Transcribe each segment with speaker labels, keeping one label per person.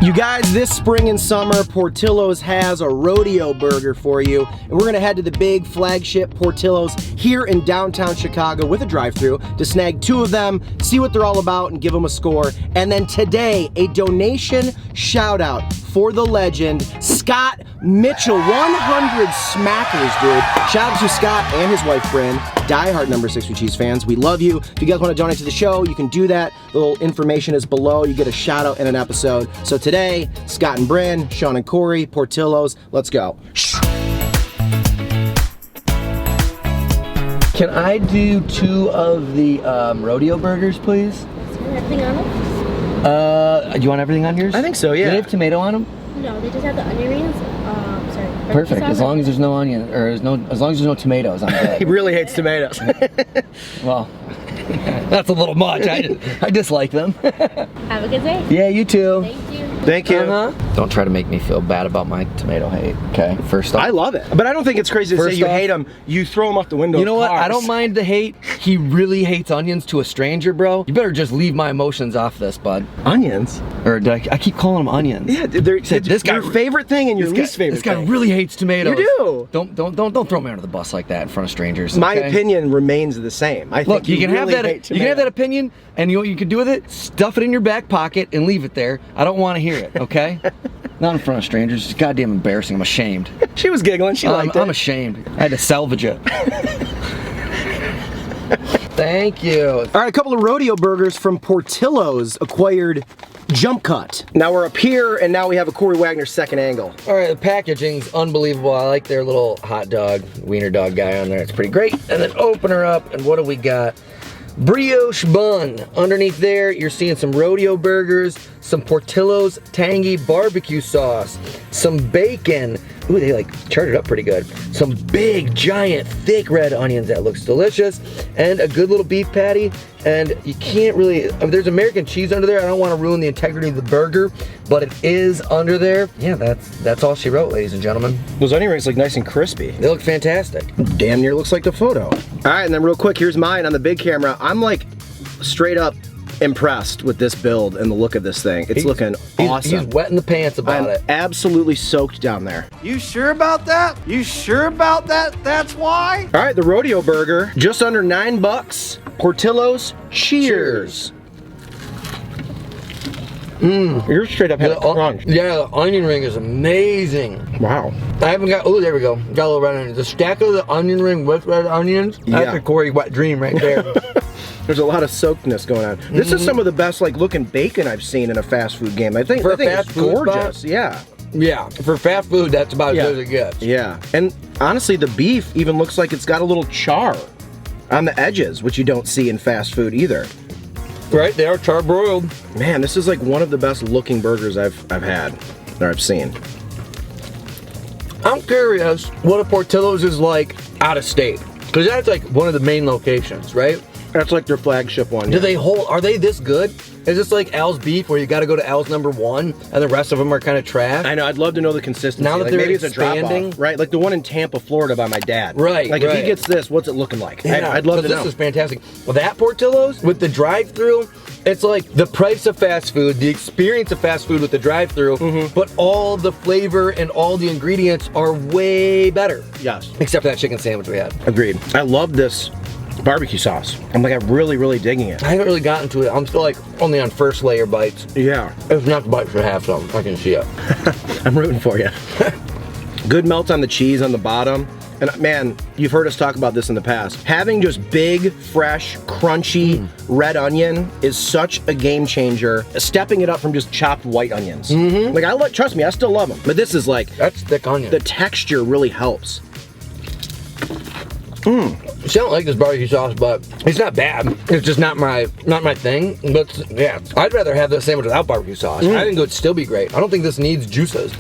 Speaker 1: You guys, this spring and summer, Portillo's has a rodeo burger for you. And we're gonna head to the big flagship Portillo's here in downtown Chicago with a drive-thru to snag 2 of them, see what they're all about, and give them a score. And then today, a donation shout-out for the legend, Scott Mitchell. 100 smackers, dude. Shout out to Scott and his wife, Bryn, diehard number 6 with Cheese fans. We love you. If you guys want to donate to the show, you can do that. The little information is below. You get a shout out in an episode. So today, Scott and Bryn, Sean and Corey, Portillo's. Let's go. Can I do 2 of the rodeo burgers, please?
Speaker 2: Everything on them?
Speaker 1: Do you want everything on yours? I think so, yeah. Do they have tomato on them?
Speaker 2: No, they just have the onion rings. Sorry.
Speaker 1: Perfect. As long as there's no onion, or as long as there's no tomatoes, I'm good. He really hates tomatoes. Well, that's a little much. I dislike them.
Speaker 2: Have a good day.
Speaker 1: Yeah, you too.
Speaker 2: Thank you.
Speaker 1: Thank you. Don't try to make me feel bad about my tomato hate. Okay. First off, I love it, but I don't think it's crazy to say you hate them. You throw them off the window. You know what? I don't mind the hate. He really hates onions to a stranger, bro. You better just leave my emotions off this, bud. Onions? Or did I keep calling them onions? Yeah. This guy, your favorite thing and your least favorite. This guy really hates tomatoes. You do. Don't throw me under the bus like that in front of strangers. My opinion remains the same. I think you can have that. You can have that opinion, and you know what you can do with it? Stuff it in your back pocket and leave it there. I don't want to hear it. Okay. Not in front of strangers. It's goddamn embarrassing. I'm ashamed. She was giggling. She liked it. I'm ashamed. I had to salvage it. Thank you. All right, a couple of rodeo burgers from Portillo's acquired jump cut. Now we're up here, and now we have a Corey Wagner second angle. All right, the packaging's unbelievable. I like their little hot dog, wiener dog guy on there. It's pretty great. And then open her up, and what do we got? Brioche bun. Underneath there, you're seeing some rodeo burgers, some Portillo's tangy barbecue sauce, some bacon. Ooh, they like charred it up pretty good. Some big, giant, thick red onions. That looks delicious. And a good little beef patty. And you can't really, there's American cheese under there. I don't want to ruin the integrity of the burger, but it is under there. Yeah, that's all she wrote, ladies and gentlemen. Those onion rings look nice and crispy. They look fantastic. Damn near looks like the photo. All right, and then real quick, here's mine on the big camera. I'm like straight up impressed with this build and the look of this thing. It's looking awesome. He's wetting the pants about it. Absolutely soaked down there.
Speaker 3: You sure about that? You sure about that? That's why?
Speaker 1: All right, the rodeo burger, just under $9. Portillo's, cheers. You're straight up had a crunch. Yeah, the onion ring is amazing. Wow. I haven't got, oh, there we go. Got a little red onion. The stack of the onion ring with red onions, that's a Corey wet dream right there. There's a lot of soakedness going on. This is some of the best like looking bacon I've seen in a fast food game. I think it's gorgeous. Yeah. Yeah, for fast food, that's about as good as it gets. Yeah, and honestly, the beef even looks like it's got a little char on the edges, which you don't see in fast food either. Right, they are char-broiled. Man, this is like one of the best looking burgers I've had, or I've seen. I'm curious what a Portillo's is like out of state, because that's like one of the main locations, right? That's like their flagship one. Do they hold, are they this good? Is this like Al's beef where you gotta go to Al's #1 and the rest of them are kind of trash? I know, I'd love to know the consistency. Now that like they're maybe expanding. It's a drop-off, right? Like the one in Tampa, Florida by my dad. Right, like if he gets this, what's it looking like? Yeah, I'd love to know. This is fantastic. Well, that Portillo's with the drive-thru, it's like the price of fast food, the experience of fast food with the drive-thru, but all the flavor and all the ingredients are way better. Yes. Except for that chicken sandwich we had. Agreed. I love this barbecue sauce. I'm really digging it. I haven't really gotten to it. I'm still like only on first layer bites. Yeah. It's not the bite for half some. I can see it. I'm rooting for you. Good melt on the cheese on the bottom. And man, you've heard us talk about this in the past. Having just big, fresh, crunchy red onion is such a game changer. Stepping it up from just chopped white onions. Like trust me, I still love them. But this is like, that's thick onion. The texture really helps. See, I don't like this barbecue sauce, but it's not bad. It's just not my thing. But yeah, I'd rather have this sandwich without barbecue sauce. I think it would still be great. I don't think this needs juices.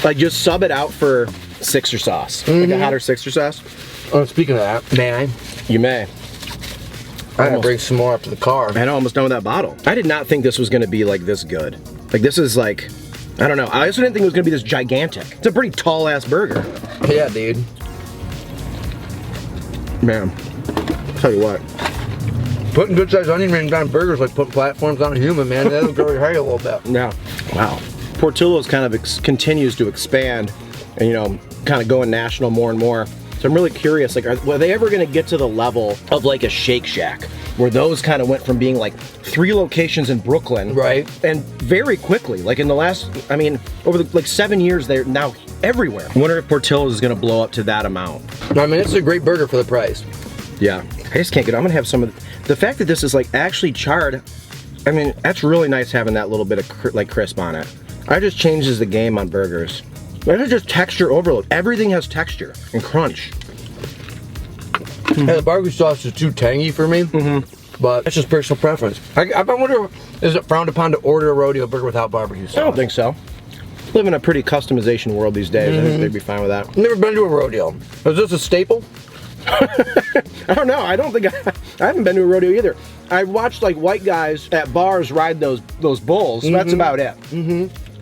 Speaker 1: Like just sub it out for Sixer sauce, like a hotter Sixer sauce. Oh, speaking of that, may I? You may. I gotta bring some more up to the car. I know, almost done with that bottle. I did not think this was gonna be like this good. Like this is like, I don't know. I also didn't think it was gonna be this gigantic. It's a pretty tall ass burger. Yeah, dude. Man, I'll tell you what. Putting good sized onion rings on burgers like putting platforms on a human, man. That'll grow your hair a little bit. Yeah. Wow.
Speaker 4: Portillo's kind of continues to expand and, you know, kind of going national more and more. So I'm really curious, like, are they ever going to get to the level of like a Shake Shack, where those kind of went from being like 3 locations in Brooklyn,
Speaker 1: right,
Speaker 4: and very quickly, like in the last, I mean, over the, like 7 years, they're now everywhere. I wonder if Portillo's is going to blow up to that amount.
Speaker 1: I mean, it's a great burger for the price.
Speaker 4: Yeah, I just can't get it. I'm going to have some of the fact that this is like actually charred. I mean, that's really nice having that little bit of like crisp on it. That just changes the game on burgers. It's just texture overload. Everything has texture and crunch.
Speaker 1: Hey, the barbecue sauce is too tangy for me, but that's just personal preference. I wonder, is it frowned upon to order a Rodeo burger without barbecue sauce?
Speaker 4: I don't think so. Live in a pretty customization world these days. I think they'd be fine with that.
Speaker 1: Never been to a Rodeo. Is this a staple?
Speaker 4: I don't know. I don't think I haven't been to a rodeo either. I watched like white guys at bars ride those bulls. So that's about it.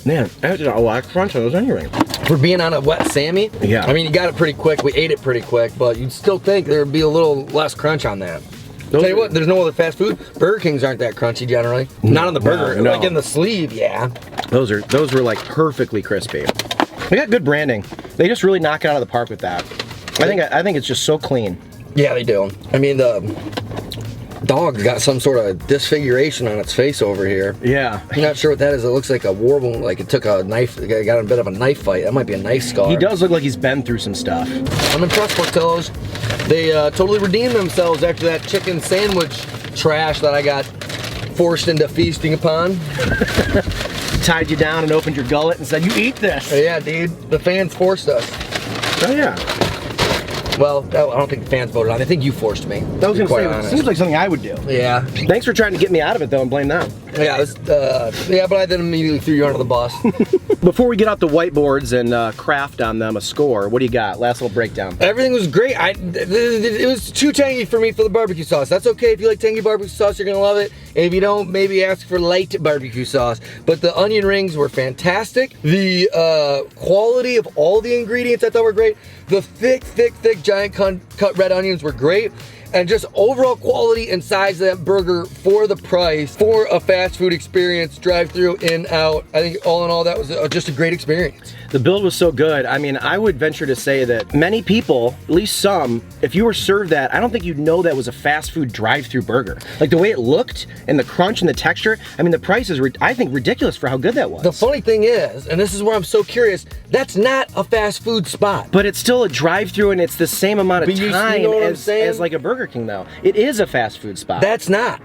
Speaker 4: Man, that's a lot of crunch on those onion rings.
Speaker 1: For being on a wet Sammy?
Speaker 4: Yeah.
Speaker 1: I mean, you got it pretty quick. We ate it pretty quick, but you'd still think there'd be a little less crunch on that. Tell you what, there's no other fast food. Burger Kings aren't that crunchy generally. Not on the burger.
Speaker 4: No.
Speaker 1: Like in the sleeve, yeah.
Speaker 4: Those were like perfectly crispy. They got good branding. They just really knock it out of the park with that. I think it's just so clean.
Speaker 1: Yeah, they do. I mean, the dog's got some sort of disfiguration on its face over here.
Speaker 4: Yeah.
Speaker 1: I'm not sure what that is. It looks like a war wound, like it took a knife, it got a bit of a knife fight. That might be a knife scar.
Speaker 4: He does look like he's been through some stuff.
Speaker 1: I'm impressed, Portillo's. They totally redeemed themselves after that chicken sandwich trash that I got forced into feasting upon.
Speaker 4: Tied you down and opened your gullet and said, "You eat this."
Speaker 1: Yeah, dude. The fans forced us.
Speaker 4: Oh yeah.
Speaker 1: Well, I don't think the fans voted on it. I think you forced me.
Speaker 4: I was gonna say, it seems like something I would do.
Speaker 1: Yeah.
Speaker 4: Thanks for trying to get me out of it though and blame them.
Speaker 1: Yeah, yeah, but I then immediately threw you under the bus.
Speaker 4: Before we get out the whiteboards and craft on them a score, what do you got? Last little breakdown.
Speaker 1: Everything was great. It was too tangy for me for the barbecue sauce. That's okay. If you like tangy barbecue sauce, you're gonna love it. If you don't, maybe ask for light barbecue sauce. But the onion rings were fantastic. The quality of all the ingredients I thought were great. The thick giant cut red onions were great. And just overall quality and size of that burger for the price, for a fast food experience, drive-through, in, out. I think all in all, that was just a great experience.
Speaker 4: The build was so good. I mean, I would venture to say that many people, at least some, if you were served that, I don't think you'd know that was a fast food drive-through burger. Like the way it looked and the crunch and the texture, I mean, the price is, I think, ridiculous for how good that was.
Speaker 1: The funny thing is, and this is where I'm so curious, that's not a fast food spot.
Speaker 4: But it's still a drive-through and it's the same amount of time
Speaker 1: you know as
Speaker 4: like a Burger King though. It is a fast food spot.
Speaker 1: That's not.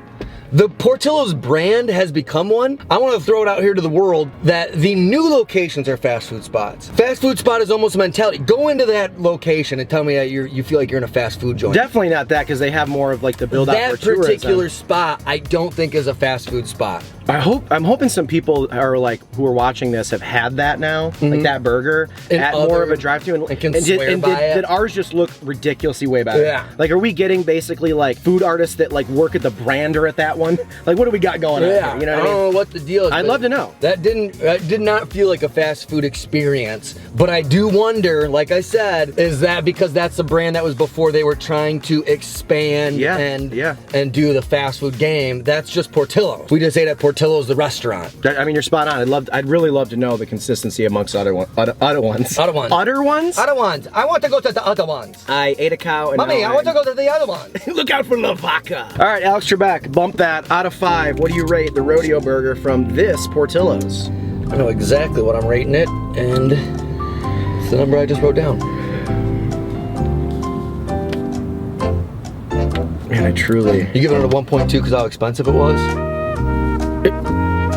Speaker 1: The Portillo's brand has become one. I want to throw it out here to the world that the new locations are fast food spots. Fast food spot is almost a mentality. Go into that location and tell me that you feel like you're in a fast food joint.
Speaker 4: Definitely not that, because they have more of like the build out for tourism.
Speaker 1: That particular spot, I don't think is a fast food spot.
Speaker 4: I'm hoping some people are like who are watching this have had that now, like that burger at more of a drive-thru, and did ours just look ridiculously way better?
Speaker 1: Yeah.
Speaker 4: Like, are we getting basically like food artists that like work at the brander at that one? Like, what do we got going on here? You know what I mean?
Speaker 1: I don't know what the deal is.
Speaker 4: I'd love to know.
Speaker 1: That did not feel like a fast food experience, but I do wonder, like I said, is that because that's the brand that was before they were trying to expand and do the fast food game? That's just Portillo's. We just ate at Portillo's, the restaurant.
Speaker 4: I mean, you're spot on. I'd really love to know the consistency amongst other ones. Other ones?
Speaker 1: Other ones.
Speaker 4: Other ones?
Speaker 1: Other ones. I want to go to the other ones.
Speaker 4: I ate a cow and
Speaker 1: Mommy, I want to go to the other ones.
Speaker 4: Look out for La Vaca. All right, Alex Trebek, bump that out of 5. What do you rate the Rodeo burger from this Portillo's?
Speaker 1: I know exactly what I'm rating it, and it's the number I just wrote down.
Speaker 4: Man, I truly...
Speaker 1: You giving it a 1.2 because how expensive it was?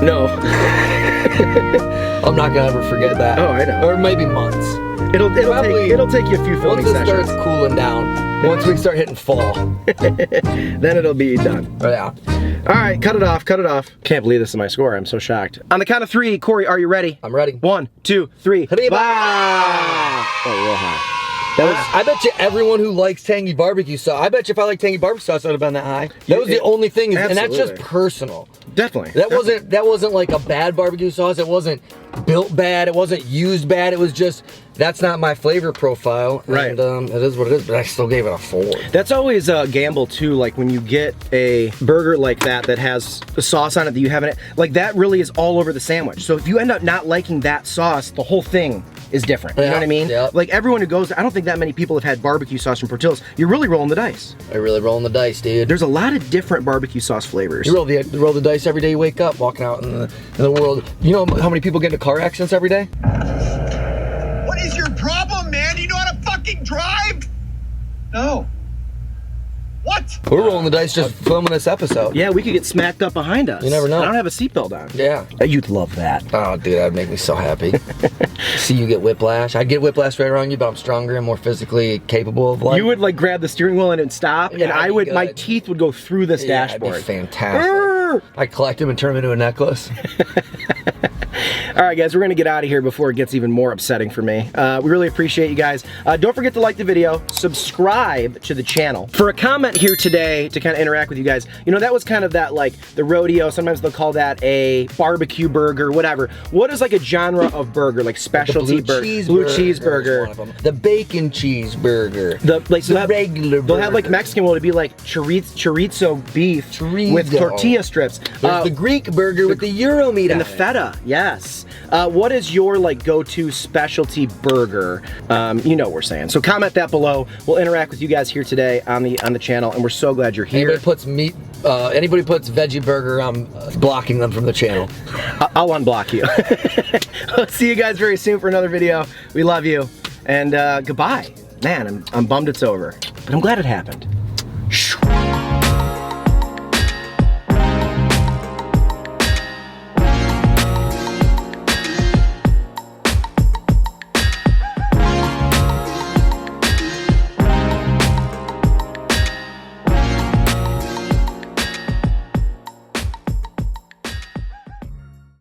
Speaker 4: No.
Speaker 1: I'm not gonna ever forget that.
Speaker 4: Oh, I know.
Speaker 1: Or maybe months.
Speaker 4: It'll take you a few filming sessions.
Speaker 1: Once it starts cooling down, once we start hitting fall,
Speaker 4: then it'll be done.
Speaker 1: Oh, yeah.
Speaker 4: All right, cut it off, cut it off. Can't believe this is my score. I'm so shocked. On the count of 3, Corey, are you ready?
Speaker 1: I'm ready.
Speaker 4: 1, 2, 3.
Speaker 1: Arriba!
Speaker 4: Oh, real high.
Speaker 1: I bet you everyone who likes tangy barbecue sauce, I bet you if I like tangy barbecue sauce, I'd have been that high. That was the only thing, and that's just personal.
Speaker 4: Definitely.
Speaker 1: That wasn't like a bad barbecue sauce. It wasn't built bad. It wasn't used bad. It was just, that's not my flavor profile.
Speaker 4: Right.
Speaker 1: And it is what it is, but I still gave it a 4.
Speaker 4: That's always a gamble too, like when you get a burger like that that has a sauce on it that you haven't, like that really is all over the sandwich. So if you end up not liking that sauce, the whole thing is different. You know what I mean?
Speaker 1: Yeah.
Speaker 4: Like everyone who goes, I don't think that many people have had barbecue sauce from Portillo's. You're really rolling the dice.
Speaker 1: I really rolling the dice, dude.
Speaker 4: There's a lot of different barbecue sauce flavors.
Speaker 1: You roll the dice every day you wake up, walking out in the world. You know how many people get into car accidents every day?
Speaker 5: What is your problem, man? Do you know how to fucking drive? No. What?
Speaker 1: We're rolling the dice just filming this episode.
Speaker 4: Yeah, we could get smacked up behind us.
Speaker 1: You never know.
Speaker 4: I don't have a seatbelt on.
Speaker 1: Yeah.
Speaker 4: You'd love that.
Speaker 1: Oh, dude, that'd make me so happy. See you get whiplash. I'd get whiplash right around you, but I'm stronger and more physically capable of life.
Speaker 4: You would like grab the steering wheel and stop,
Speaker 1: Yeah,
Speaker 4: and I
Speaker 1: that'd be
Speaker 4: would,
Speaker 1: good.
Speaker 4: my teeth would go through this dashboard.
Speaker 1: That'd be fantastic. I'd collect him and turn him into a necklace.
Speaker 4: All right, guys, we're gonna get out of here before it gets even more upsetting for me. We really appreciate you guys. Don't forget to like the video, subscribe to the channel. For a comment here today to kind of interact with you guys, you know, that was kind of that, like, the rodeo, sometimes they'll call that a barbecue burger, whatever. What is like a genre of burger, like specialty burger? Blue cheeseburger.
Speaker 1: One of them. The bacon cheeseburger.
Speaker 4: The
Speaker 1: regular
Speaker 4: They'll have like
Speaker 1: burger.
Speaker 4: Mexican one, it'd be like chorizo beef with tortilla strips.
Speaker 1: There's the Greek burger with the Euro meat
Speaker 4: And
Speaker 1: on
Speaker 4: the
Speaker 1: it.
Speaker 4: feta, yes. What is your like go-to specialty burger? You know what we're saying. So comment that below. We'll interact with you guys here today on the channel, and we're so glad you're here.
Speaker 1: Anybody puts veggie burger, I'm blocking them from the channel.
Speaker 4: I'll unblock you. I'll see you guys very soon for another video. We love you, and goodbye. Man, I'm bummed it's over, but I'm glad it happened.